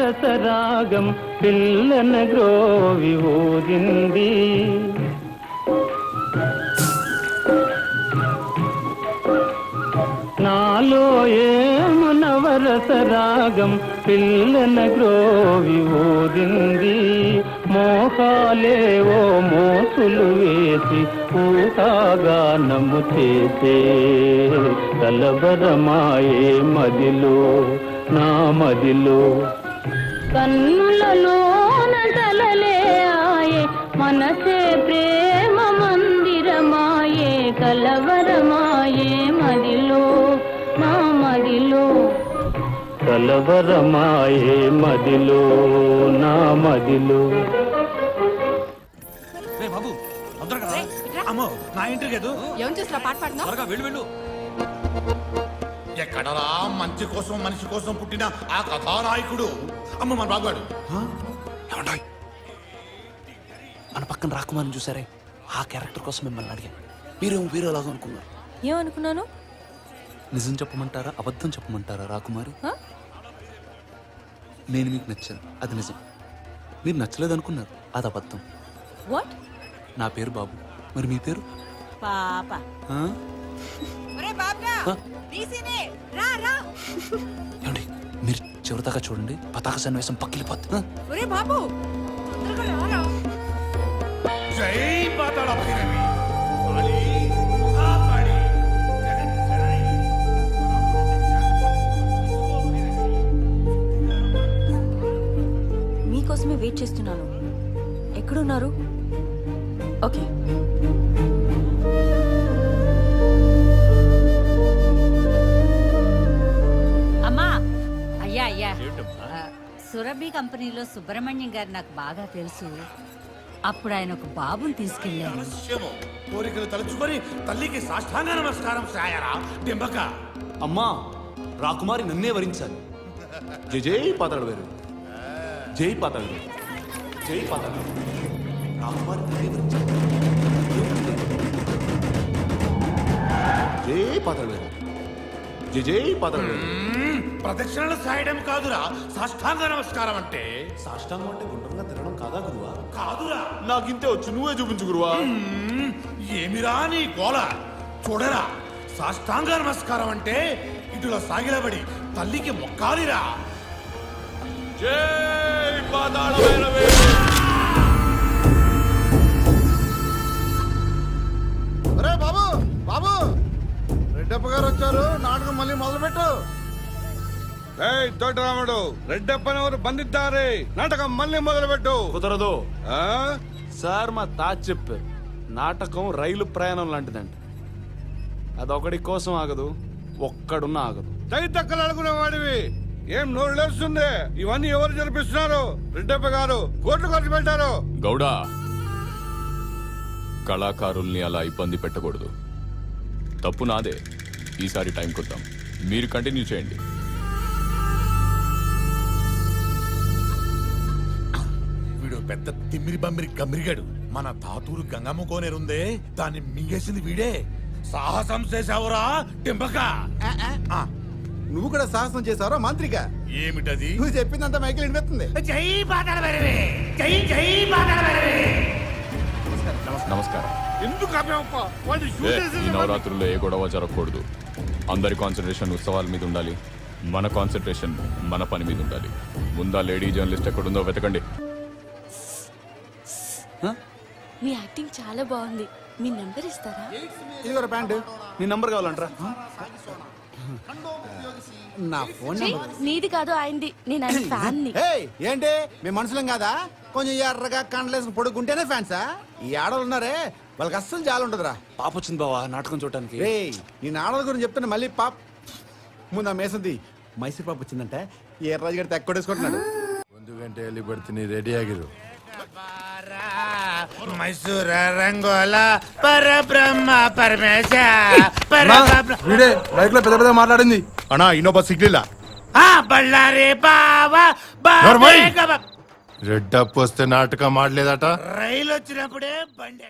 నవరసరాగం పిల్లన గ్రోవి ఊరింది. నాలో ఏము నవరసరాగం పిల్లన గ్రోవి ఊరింది. మోహాలేవో మోసులు వేసి ఊహాగానము చేసే కలవరమాయే మదిలో నా మదిలో. కన్నులలోన కలలే ఆయే మనసే ప్రేమ మందిరమాయే కలవరమాయే మదిలో నా మదిలో. కలవరమాయే మదిలో నా మదిలో. బాబు అమ్మో నా ఇంటి లేదు. ఏం చేస్తున్నా పాట పాడుతున్నా? త్వరగా వెళ్ళు. ఎక్కడరా మంచి కోసం మనిషి కోసం పుట్టిన ఆ కథానాయకుడు? అమ్మ మన బాబుగాడు. మన పక్కన రాకుమారిని చూసారే, ఆ క్యారెక్టర్ కోసం మిమ్మల్ని అడిగాను. మీరేమో వేరేలాగా అనుకున్నారు. ఏమనుకున్నాను? నిజం చెప్పమంటారా అబద్ధం చెప్పమంటారా రాకుమారి? నేను మీకు నచ్చాను, అది నిజం. మీరు నచ్చలేదు అనుకున్నారు, అది అబద్ధం. వాట్? నా పేరు బాబు, మరి మీ పేరు? పాప. ఏమండి, మీరు చివరిదాకా చూడండి, పతాక సన్నివేశం పక్కిలిపోద్ది. జై పాతాళ భైరవి. మీకోసమే వెయిట్ చేస్తున్నాను. ఎక్కడున్నారు? ఓకే. అమ్మా, అయ్యా సురభి కంపెనీలో సుబ్రహ్మణ్యం గారు నాకు బాగా తెలుసు. అప్పుడు ఆయన ఒక బాబుని తీసుకెళ్లారు. కోరికలు తలుచుకొని తల్లికి సాష్టాంగ నమస్కారం సాయరా డింబక. అమ్మా, రాకుమారి నన్నే వరించాలి. జై జై పాతాళ వేరు, జై పాతాళ వేరు, జై పాతాళ వేరు. రాకుమారి నన్నే వరించాలి. జై పాతాళ వేరు, జై జై పాతాళ వేరు. ప్రదక్షిణలు సాయడం కాదురా సాష్టాంగ నమస్కారం అంటే. సాష్టాంగం అంటే గుండ్రంగా తిరగడం కాదా గురువా? కాదురా, నాకింతే వచ్చు, నువ్వే చూపించు గురువా. ఏమిరా నీ గోల? చూడరా, సాష్టాంగ నమస్కారం అంటే ఇటులో సాగిలబడి తల్లికి మొక్కాలిరా. జై పాతాళ భైరవి. అరే బాబు, బాబు, రెడ్డప్ప గారు వచ్చారు, నాటకం మళ్ళీ మొదలు పెట్టు. తోటరాముడు, రెడ్డప్పనెవరు బంధిద్దారే, నాటకం మళ్ళీ మొదలు పెట్టు. కుదరదు ఆ? సార్, మా తాత చెప్పారు, నాటకం రైలు ప్రయాణం లాంటిదంట. అదొకడి కోసం ఆగదు, ఒక్కడున్నా ఆగదు. తైతక్కలు అనుకునే వాడివి ఏం నోరు లేస్తుంది? ఇవన్నీ ఎవరు జరిపిస్తున్నారు? రెడ్డప్ప గారు కోట్లు ఖర్చు పెట్టారు. గౌడా, కళాకారుల్ని అలా ఇబ్బంది పెట్టకూడదు. తప్పు నాదే. ఈసారి టైం కొద్దాం, మీరు కంటిన్యూ చేయండి. వీడు పెద్ద తిమ్మిరి బమ్మిరి గమ్మిరిగాడు. మన తాతూరు గంగమ్మ కోనేరుందే, దాన్ని మింగేసింది వీడే. సాహసం చేసావురా డింబక. నువ్వు కూడా సాహసం చేసావరా మాంత్రిక? ఏమిటది? నువ్వు చెప్పిందంతా మైకిల్ వినిపిస్తుంది. జై పాతాళ భైరవి, జై జై పాతాళ భైరవి. నమస్కారం. ఎందుకు ఆపావప్ప? వాళ్ళు షూట్ ఈ చేసేది నవరాత్రుల్లో ఏ గొడవ జరగకూడదు. అందరి కాన్సన్ట్రేషన్ ఉత్సవాల మీద ఉండాలి. మన కాన్సన్ట్రేషన్ మన పని మీద ఉండాలి. ముందా లేడీ జర్నలిస్ట్ ఎక్కడుందో వెతకండి. మీ యాక్టింగ్ చాలా బాగుంది. మీ నెంబర్ ఇస్తారా? ఇదిగోరా ప్యాంటు. నీ నంబర్ కావాలంటారా? నా ఫోన్ ఛీ, నీది కాదు ఆయనది. నేను ఆయన ఫ్యాన్ ని. ఏంటి మేము మనుషులం కాదా? కొంచెం ఎర్రగా కండలేసుకుని పొడుగుంటేనే ఫ్యాన్సా? ఈ ఆడవాళ్ళు ఉన్నారే, వాళ్ళకి అస్సలు జాలి ఉండదురా. పాప వచ్చింది బావా నాటకం చూడటానికి. నేను ఆడవాళ్ళ గురించి చెప్తాను మళ్ళీ పాప్. ముందు ఆ మేసంది మైసూర్ పాప వచ్చిందంటే ఈ ఎర్రాజు గడితే ఎక్కొడేసుకుంటున్నాడు. ಒಂದು ಗಂಟೆ ಎಲ್ಲಿ ಬರ್ತೀನಿ, ರೆಡಿ ಆಗಿರು. ಮೈಸೂರ ರಂಗೋಲ ಪರಬ್ರಹ್ಮ ಪರಮೇಶ వీడే బైక్ లో పెద్ద పెద్ద మాట్లాడింది. అన్నా ఇన్నోబా సిగ్లిಲ್ಲ. బళ్ళారి బావా రెడ్డప్ప వస్తే నాటకం ఆడలేదట. రైలు వచ్చినప్పుడే బండి